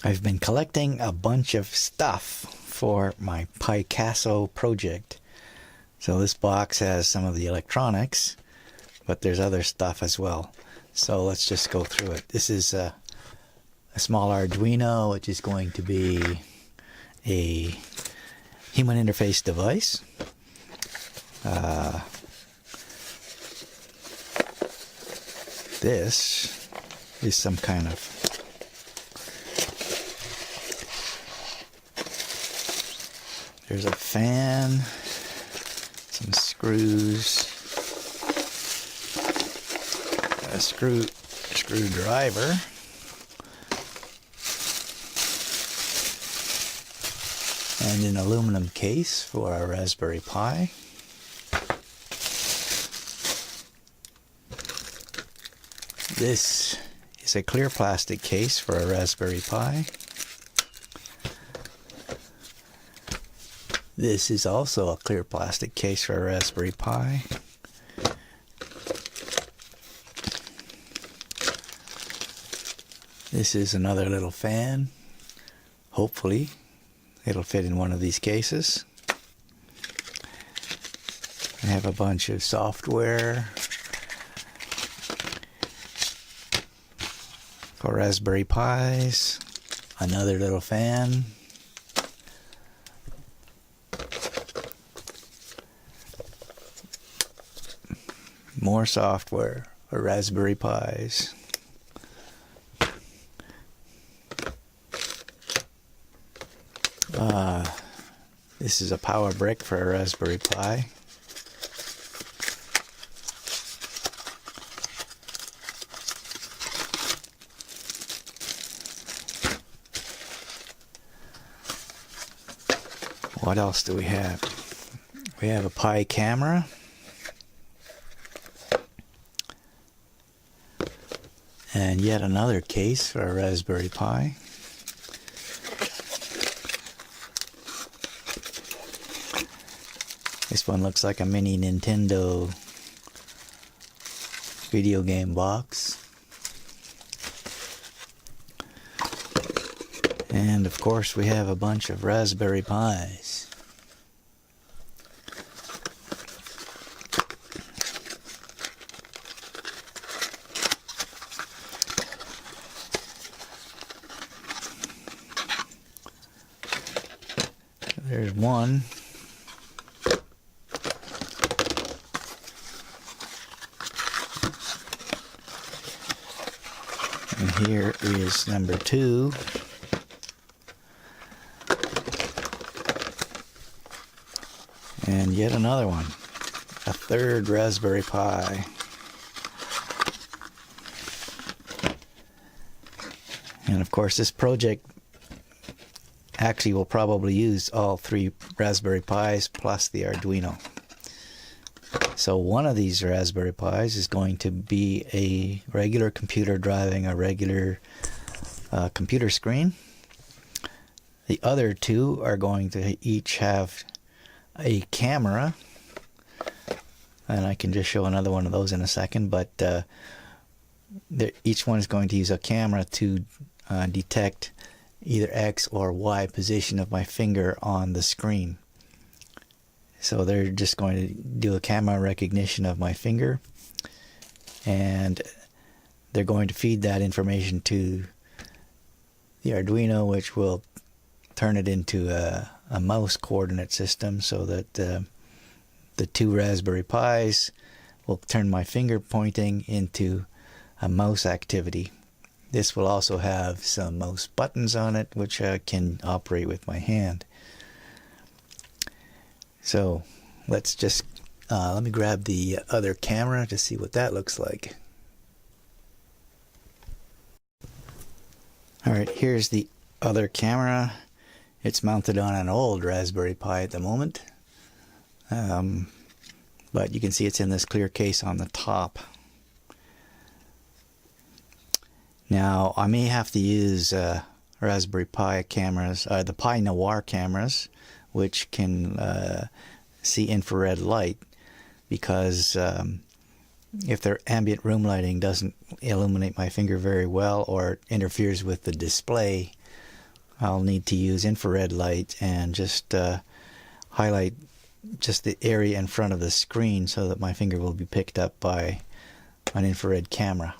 I've been collecting a bunch of stuff for my Picasso project. So this box has some of the electronics, but there's other stuff as well. So let's just go through it. This is a small Arduino, which is going to be a human interface device. This is some kind of there's a fan, some screws, a screwdriver, and an aluminum case for our Raspberry Pi. This is a clear plastic case for a Raspberry Pi. This is also a clear plastic case for a Raspberry Pi. This is another little fan. Hopefully it'll fit in one of these cases. I have a bunch of software for Raspberry Pis. Another little fan. More software for Raspberry Pis. This is a power brick for a Raspberry Pi. What else do we have? We have a Pi camera. And yet another case for a Raspberry Pi. This one looks like a mini Nintendo video game box. And of course we have a bunch of Raspberry Pis. There's one. And here is number 2. And yet another one. A third Raspberry Pi. And of course this project actually will probably use all 3 Raspberry Pis plus the Arduino. So one of these Raspberry Pis is going to be a regular computer driving a regular computer screen. The other 2 are going to each have a camera, and I can just show another one of those in a second, but each one is going to use a camera to detect either X or Y position of my finger on the screen. So they're just going to do a camera recognition of my finger, and they're going to feed that information to the Arduino, which will turn it into a mouse coordinate system, so that the 2 Raspberry Pis will turn my finger pointing into a mouse activity. This will also have some mouse buttons on it, which I can operate with my hand. So let's just let me grab the other camera to see what that looks like. Alright, here's the other camera. It's mounted on an old Raspberry Pi at the moment, but you can see it's in this clear case on the top. Now I may have to use Raspberry Pi cameras, the Pi Noir cameras, which can see infrared light, because if their ambient room lighting doesn't illuminate my finger very well or interferes with the display, I'll need to use infrared light and just highlight just the area in front of the screen so that my finger will be picked up by an infrared camera.